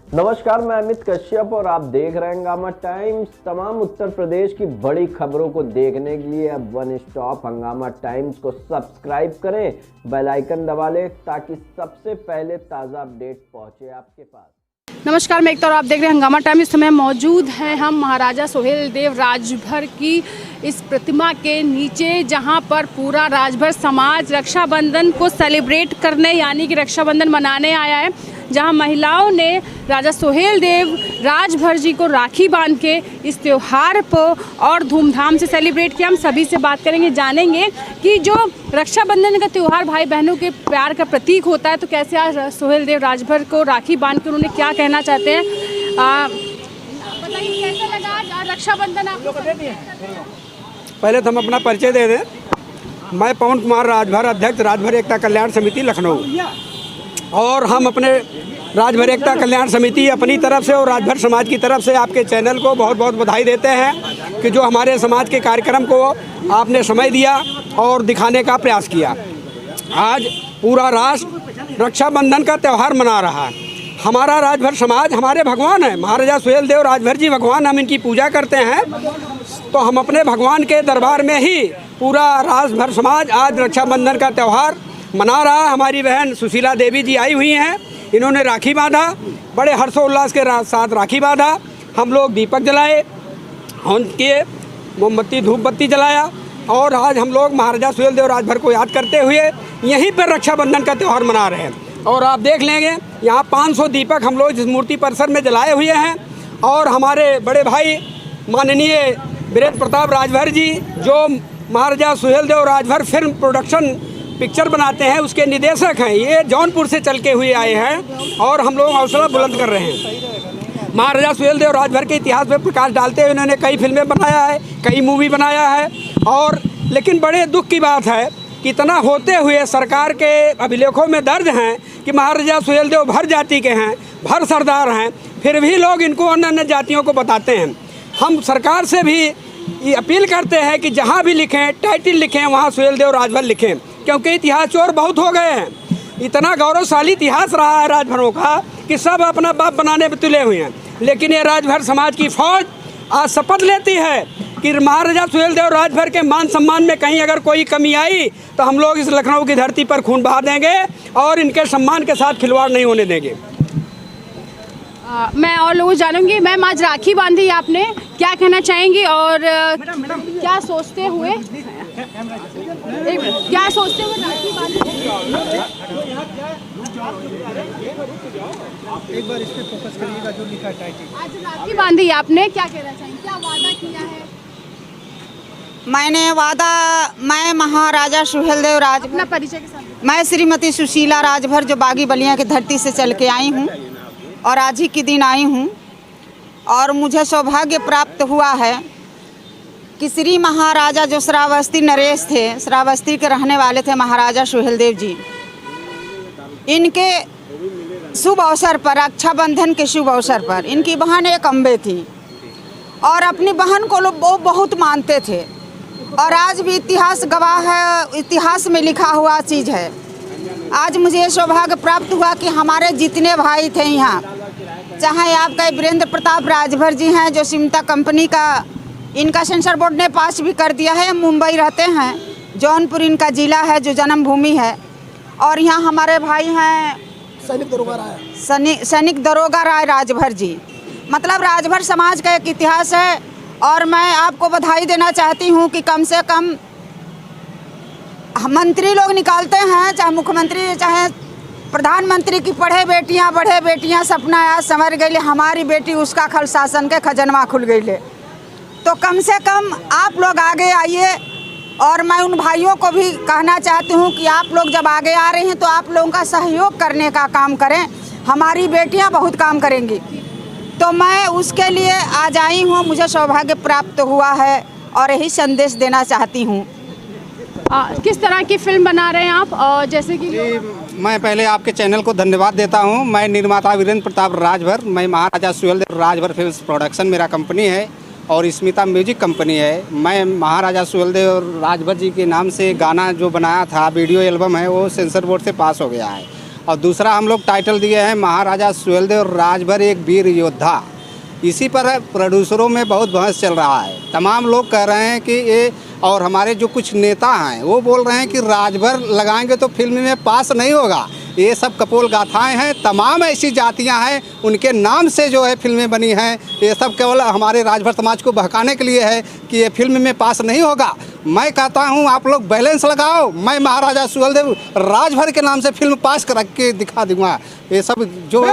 नमस्कार, मैं अमित कश्यप और आप देख रहे हैं हंगामा टाइम्स। तमाम उत्तर प्रदेश की बड़ी खबरों को देखने के लिए अब वन स्टॉप हंगामा टाइम्स को सब्सक्राइब करें, बेल आइकन दबा लें ताकि सबसे पहले ताज़ा अपडेट पहुंचे आपके पास। नमस्कार, मैं एक और आप देख रहे हैं हंगामा टाइम। इस समय मौजूद हैं हम महाराजा सुहेलदेव राजभर की इस प्रतिमा के नीचे, जहां पर पूरा राजभर समाज रक्षाबंधन को सेलिब्रेट करने यानी कि रक्षाबंधन मनाने आया है, जहां महिलाओं ने राजा सुहेलदेव राजभर जी को राखी बांध के इस त्यौहार को और धूमधाम से सेलिब्रेट किया। हम सभी से बात करेंगे, जानेंगे कि जो रक्षाबंधन का त्यौहार भाई बहनों के प्यार का प्रतीक होता है, तो कैसे आज सुहेलदेव राजभर को राखी बांध के उन्होंने क्या कहना चाहते हैं। बताइए कैसा लगा आज रक्षाबंधन आपको? पहले तो हम अपना परिचय दे दें। मैं पवन कुमार राजभर, अध्यक्ष राजभर एकता कल्याण समिति लखनऊ, और हम अपने राजभर एकता कल्याण समिति अपनी तरफ से और राजभर समाज की तरफ से आपके चैनल को बहुत बहुत बधाई देते हैं कि जो हमारे समाज के कार्यक्रम को आपने समय दिया और दिखाने का प्रयास किया। आज पूरा राष्ट्र रक्षाबंधन का त्यौहार मना रहा है। हमारा राजभर समाज हमारे भगवान है, महाराजा सुहेलदेव राजभर जी भगवान, हम इनकी पूजा करते हैं। तो हम अपने भगवान के दरबार में ही पूरा राजभर समाज आज रक्षाबंधन का त्यौहार मना रहा है। हमारी बहन सुशीला देवी जी आई हुई हैं, इन्होंने राखी बांधा, बड़े हर्षोल्लास के साथ राखी बांधा। हम लोग दीपक जलाए, उनके मोमबत्ती धूप बत्ती जलाया, और आज हम लोग महाराजा सुहेलदेव राजभर को याद करते हुए यहीं पर रक्षाबंधन का त्यौहार मना रहे हैं। और आप देख लेंगे यहाँ 500 दीपक हम लोग इस मूर्ति परिसर में जलाए हुए हैं। और हमारे बड़े भाई माननीय वीरेंद्र प्रताप राजभर जी, जो Maharaja Suheldev Rajbhar film production picture बनाते हैं, उसके निदेशक हैं, ये जौनपुर से चल के हुए आए हैं और हम लोग हौसला बुलंद कर रहे हैं। महाराजा सुहेलदेव राजभर के इतिहास में प्रकाश डालते हुए उन्होंने कई फिल्में बनाया है, कई मूवी बनाया है। और लेकिन बड़े दुख की बात है कि इतना होते हुए सरकार के अभिलेखों में दर्ज हैं कि महाराजा सुहेलदेव भर जाति के हैं, भर सरदार हैं, फिर भी लोग इनको अन्य अन्य जातियों को बताते हैं। हम सरकार से भी ये अपील करते हैं कि जहाँ भी लिखें, टाइटल लिखें, वहाँ सुहेलदेव राजभर लिखें, क्योंकि इतिहास चोर बहुत हो गए हैं। इतना गौरवशाली इतिहास रहा है राजभरों का कि सब अपना बाप बनाने में तुले हुए हैं। लेकिन ये राजभर समाज की फौज आज शपथ लेती है कि महाराजा सुहेलदेव राजभर के मान सम्मान में कहीं अगर कोई कमी आई तो हम लोग इस लखनऊ की धरती पर खून बहा देंगे और इनके सम्मान के साथ खिलवाड़ नहीं होने देंगे। मैं और लोगों जानूंगी। मैम, आज राखी बांधी आपने, क्या कहना चाहेंगी और क्या सोचते हुए राखी बांधी? एक बार इस पे फोकस करिएगा जो लिखा है टाइटल। आज राखी बांधी आपने, क्या कहना चाहेंगे, क्या वादा किया है? मैं महाराजा सुहेलदेव राजभर, अपना परिचय के साथ। मैं श्रीमती सुशीला राजभर, जो बागी बलिया की धरती से चल के आई हूँ और आज ही के दिन आई हूँ। और मुझे सौभाग्य प्राप्त हुआ है कि श्री महाराजा जो श्रावस्ती नरेश थे, श्रावस्ती के रहने वाले थे महाराजा सुहेलदेव जी, इनके शुभ अवसर पर, रक्षाबंधन के शुभ अवसर पर, इनकी बहन एक अम्बे थी और अपनी बहन को लोग वो बहुत मानते थे। और आज भी इतिहास गवाह है, इतिहास में लिखा हुआ चीज़ है। आज मुझे ये सौभाग्य प्राप्त हुआ कि हमारे जितने भाई थे यहाँ, चाहे आपका वीरेंद्र प्रताप राजभर जी हैं, जो सिमटा कंपनी का इनका सेंसर बोर्ड ने पास भी कर दिया है, मुंबई रहते हैं, जौनपुर इनका ज़िला है जो जन्मभूमि है। और यहाँ हमारे भाई हैं सैनिक दरोगा राय राजभर जी। मतलब राजभर समाज का एक इतिहास है। और मैं आपको बधाई देना चाहती हूँ कि कम से कम मंत्री लोग निकालते हैं, चाहे मुख्यमंत्री चाहे प्रधानमंत्री की पढ़े बेटियाँ बढ़े बेटियाँ सपना आज संवर गई, हमारी बेटी उसका खल शासन के खजनवा खुल गई। तो कम से कम आप लोग आगे आइए। और मैं उन भाइयों को भी कहना चाहती हूँ कि आप लोग जब आगे आ रहे हैं तो आप लोगों का सहयोग करने का काम करें, हमारी बेटियाँ बहुत काम करेंगी। तो मैं उसके लिए आज आई हूँ, मुझे सौभाग्य प्राप्त हुआ है और यही संदेश देना चाहती हूँ। किस तरह की फिल्म बना रहे हैं आप? जैसे कि मैं पहले आपके चैनल को धन्यवाद देता हूँ। मैं निर्माता वीरेंद्र प्रताप राजभर, मैं महाराजा सुहेलदेव राजभर फिल्म प्रोडक्शन मेरा कंपनी है और स्मिता म्यूजिक कंपनी है। मैं महाराजा सुहेलदेव राजभर जी के नाम से गाना जो बनाया था, वीडियो एल्बम है, वो सेंसर बोर्ड से पास हो गया है। और दूसरा हम लोग टाइटल दिए हैं महाराजा सुहेलदेव राजभर एक वीर योद्धा। इसी पर प्रोड्यूसरों में बहुत बहस चल रहा है। तमाम लोग कह रहे हैं कि ये, और हमारे जो कुछ नेता हैं वो बोल रहे हैं कि राजभर लगाएंगे तो फिल्म में पास नहीं होगा। ये सब कपोल गाथाएं हैं। तमाम ऐसी जातियां हैं, उनके नाम से जो है फिल्में बनी हैं। ये सब केवल हमारे राजभर समाज को बहकाने के लिए है कि ये फिल्म में पास नहीं होगा। मैं कहता हूं आप लोग बैलेंस लगाओ। मैं महाराजा सुहेलदेव राजभर के नाम से फिल्म पास कर के दिखा दूंगा। ये सब जो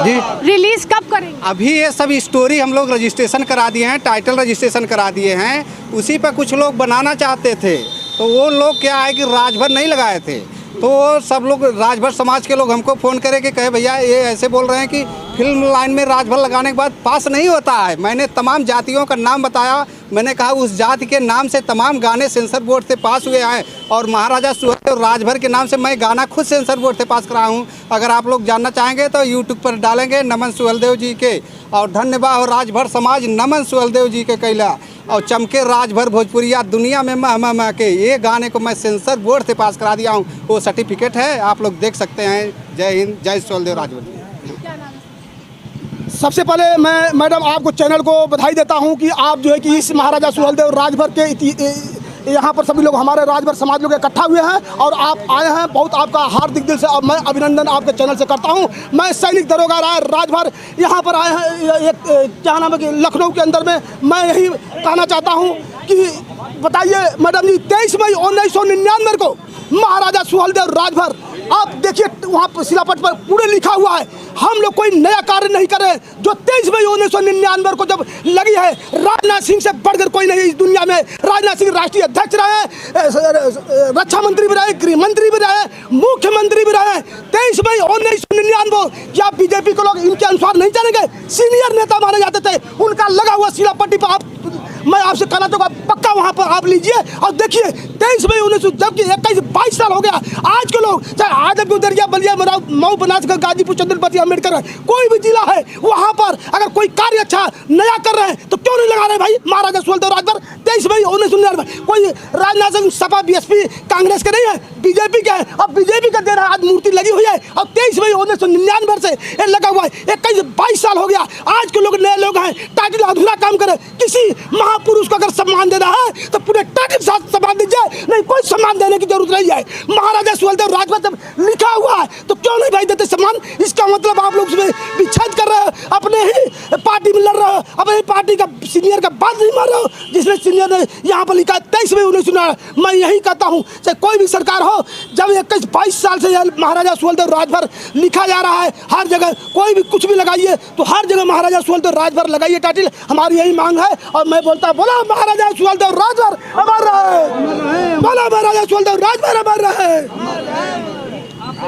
जी रिलीज कब करेंगे? अभी ये सब स्टोरी हम लोग रजिस्ट्रेशन करा दिए हैं, टाइटल रजिस्ट्रेशन करा दिए हैं। उसी पर कुछ लोग बनाना चाहते थे, तो वो लोग क्या है कि राजभर नहीं लगाए थे, तो सब लोग राजभर समाज के लोग हमको फ़ोन करे कि कहे भैया ये ऐसे बोल रहे हैं कि फिल्म लाइन में राजभर लगाने के बाद पास नहीं होता है। मैंने तमाम जातियों का नाम बताया। मैंने कहा उस जाति के नाम से तमाम गाने सेंसर बोर्ड से पास हुए हैं, और महाराजा सुहेलदेव राजभर के नाम से मैं गाना खुद सेंसर बोर्ड से पास करा हूँ। अगर आप लोग जानना चाहेंगे तो यूट्यूब पर डालेंगे नमन सुहेलदेव जी के, और धन्यवाद हो राजभर समाज नमन सुहेलदेव जी के कैला, और चमके राजभर भोजपुरिया दुनिया में मह मह के ये गाने को मैं सेंसर बोर्ड से पास करा दिया हूँ। वो सर्टिफिकेट है, आप लोग देख सकते हैं। जय हिंद, जय सुहेलदेव राजभर। सबसे पहले मैं मैडम आपको चैनल को बधाई देता हूं कि आप जो है कि इस महाराजा सुहेलदेव राजभर के यहाँ पर सभी लोग हमारे राजभर समाज लोग इकट्ठा हुए हैं और आप आए हैं। बहुत आपका हार्दिक दिल से मैं अभिनंदन आपके चैनल से करता हूं। मैं सैनिक दरोगा राय राजभर यहाँ पर आए हैं, एक क्या नाम है कि लखनऊ के अंदर में। मैं यही कहना चाहता हूँ कि बताइए मैडम जी, 23 मई 1999 को महाराजा सुहेलदेव राजभर, आप देखिए वहाँ शिलापट पर पूरे लिखा हुआ है। हम लोग कोई नया कार्य नहीं कर रहे। जो 23 मई 1999 को जब लगी है, राजनाथ सिंह से बढ़कर कोई नहीं इस दुनिया में। राजनाथ सिंह राष्ट्रीय अध्यक्ष रहे, रक्षा मंत्री भी रहे, गृह मंत्री भी रहे, मुख्यमंत्री भी रहे। 23 मई 1999 क्या बीजेपी को लोग इनके अनुसार नहीं जानेंगे? सीनियर नेता माने जाते थे, उनका लगा हुआ शिलापट्टी पर आप, मैं आपसे कहना चाहूँगा पक्का वहाँ पर आप लीजिए और देखिए। 23 मई 19, जबकि 21-22 साल हो गया। आज के लोग चाहे आजमगढ़, दरिया, बलिया, मऊ, बनासकांठा, गाजीपुर, चंद्रपति, अम्बेडकर, कोई भी जिला है वहाँ पर अगर कोई कार्य अच्छा नया कर रहे हैं तो क्यों नहीं लगा रहे भाई? महाराजा सुहेलदेव राजभर 23 मई 1999 कोई राजनाथ सिंह सपा बीएसपी कांग्रेस के नहीं है, बीजेपी के है। अब बीजेपी का दे रहा आज मूर्ति लगी हुई है और 23 मई 1999 से ये लगा हुआ है। 21-22 साल हो गया। आज के लोग नए लोग हैं, टाइटल अधूरा काम करे। किसी महापुरुष को अगर सम्मान देना है तो पूरे टाइटल के साथ सम्मान दीजिए, नहीं कोई सम्मान देने की जरूरत नहीं है। महाराजा सुहेलदेव राजभर जब लिखा हुआ है तो क्यों नहीं भाई देते सम्मान? इसका मतलब आप लोग उसमें विच्छेद कर रहे हो, अपने ही पार्टी में लड़ रहे हो, अपनी पार्टी का सीनियर का बात नहीं मार रहे हो, जिसने सीनियर ने यहाँ पर लिखा 23 मई 1999। मैं यही कहता हूँ चाहे कोई भी सरकार हो, जब 21-22 साल से महाराजा सुहेलदेव राजभर लिखा जा रहा है, हर जगह कोई भी कुछ भी लगाइए तो हर जगह महाराजा सुहेलदेव राजभर लगाइए टाइटल। हमारी यही मांग है और मैं बोलता बोला महाराजा सुहेलदेव राजभर अमर रहे, बोला महाराजा सुहेलदेव राजभर अमर रहे।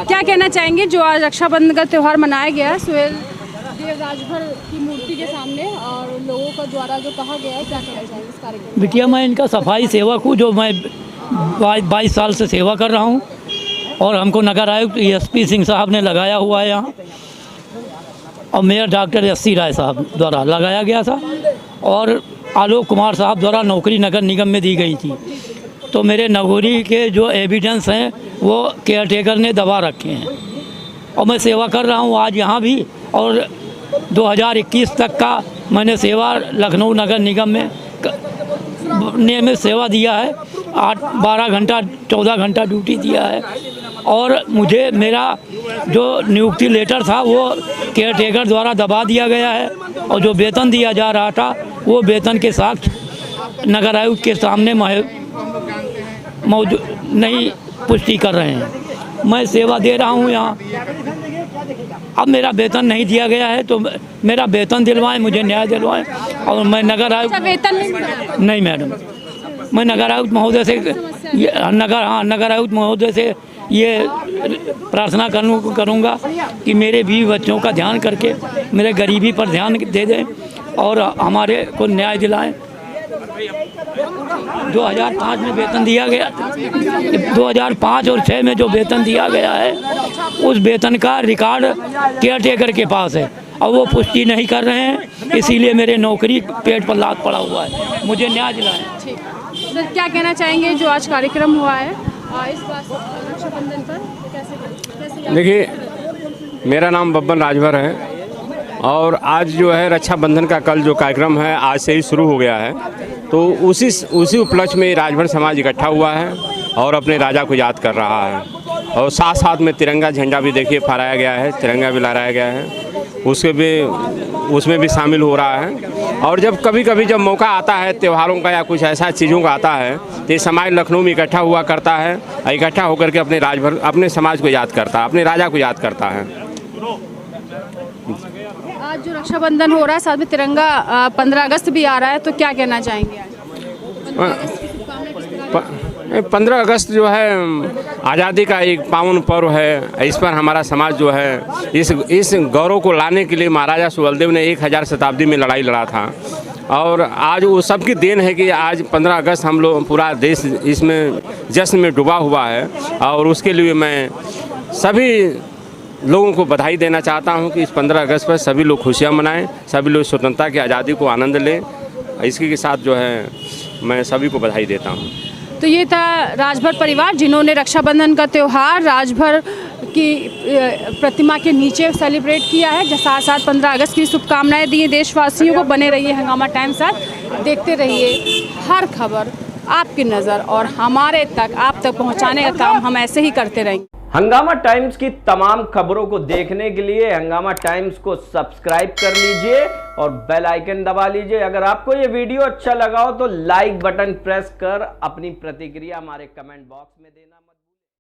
क्या कहना चाहेंगे जो आज रक्षाबंधन का त्यौहार मनाया गया है सुहेलदेव राजभर की मूर्ति के सामने और लोगों का द्वारा जो कहा गया है, क्या कहना चाहेंगे इस कार्यक्रम? बिटिया, मैं इनका सफाई सेवक हूँ, जो मैं 22 साल से सेवा कर रहा हूँ, और हमको नगर आयुक्त एसपी सिंह साहब ने लगाया हुआ है यहाँ, और मेयर डॉक्टर एस.सी. राय साहब द्वारा लगाया गया था, और आलोक कुमार साहब द्वारा नौकरी नगर निगम में दी गई थी। तो मेरे नगोरी के जो एविडेंस हैं वो केयर टेकर ने दबा रखे हैं, और मैं सेवा कर रहा हूँ आज यहाँ भी। और 2021 तक का मैंने सेवा लखनऊ नगर निगम में नियमित सेवा दिया है। 12 घंटा 14 घंटा ड्यूटी दिया है, और मुझे मेरा जो नियुक्ति लेटर था वो केयर टेकर द्वारा दबा दिया गया है, और जो वेतन दिया जा रहा था वो वेतन के साथ नगर आयुक्त के सामने मौजूद नहीं पुष्टि कर रहे हैं। मैं सेवा दे रहा हूँ यहाँ, अब मेरा वेतन नहीं दिया गया है तो मेरा वेतन दिलवाएं, मुझे न्याय दिलवाएं। और मैं नगर आयुक्त वेतन नहीं मैडम, मैं नगर आयुक्त महोदय से नगर आयुक्त महोदय से ये प्रार्थना करूँगा कि मेरे भी बच्चों का ध्यान करके मेरे गरीबी पर ध्यान दे दें और हमारे को न्याय दिलाएं। 2005 में वेतन दिया गया, 2005 और 6 में जो वेतन दिया गया है उस वेतन का रिकॉर्ड केयर टेकर के पास है, और वो पुष्टि नहीं कर रहे हैं, इसीलिए मेरे नौकरी पेट पर लात पड़ा हुआ है। मुझे न्याय दिलाएं। सर, क्या कहना चाहेंगे जो आज कार्यक्रम हुआ है? इस बार रक्षाबंधन पर कैसे देखिए, मेरा नाम बब्बन राजभर है और आज जो है रक्षाबंधन का कल जो कार्यक्रम है आज से ही शुरू हो गया है। तो उसी उपलक्ष्य में राजभर समाज इकट्ठा हुआ है और अपने राजा को याद कर रहा है। और साथ साथ में तिरंगा झंडा भी देखिए फहराया गया है, तिरंगा भी लहराया गया है, उसमें भी शामिल हो रहा है। और जब कभी जब मौका आता है त्योहारों का या कुछ ऐसा चीज़ों का आता है तो ये समाज लखनऊ में इकट्ठा हुआ करता है, इकट्ठा होकर के अपने समाज को याद करता है, अपने राजा को याद करता है। आज जो रक्षाबंधन हो रहा है साथ में तिरंगा 15 अगस्त भी आ रहा है, तो क्या कहना चाहेंगे आज? 15 अगस्त जो है आज़ादी का एक पावन पर्व है। इस पर हमारा समाज जो है इस गौरव को लाने के लिए महाराजा सुहेलदेव ने 1000 शताब्दी में लड़ाई लड़ा था। और आज वो सबकी देन है कि आज 15 अगस्त हम लोग पूरा देश इसमें जश्न में डूबा हुआ है। और उसके लिए मैं सभी लोगों को बधाई देना चाहता हूं कि इस 15 अगस्त पर सभी लोग खुशियां मनाएं, सभी लोग स्वतंत्रता की आज़ादी को आनंद लें। इसके साथ जो है मैं सभी को बधाई देता हूं। तो ये था राजभर परिवार जिन्होंने रक्षाबंधन का त्यौहार राजभर की प्रतिमा के नीचे सेलिब्रेट किया है। साथ साथ 15 अगस्त की शुभकामनाएं दी देशवासियों को। बने रहिए हंगामा टाइम्स साथ, देखते रहिए हर खबर आपकी नज़र और हमारे तक आप तक पहुंचाने का काम हम ऐसे ही करते रहेंगे। हंगामा टाइम्स की तमाम खबरों को देखने के लिए हंगामा टाइम्स को सब्सक्राइब कर लीजिए और बेल आइकन दबा लीजिए। अगर आपको ये वीडियो अच्छा लगा हो तो लाइक बटन प्रेस कर अपनी प्रतिक्रिया हमारे कमेंट बॉक्स में देना।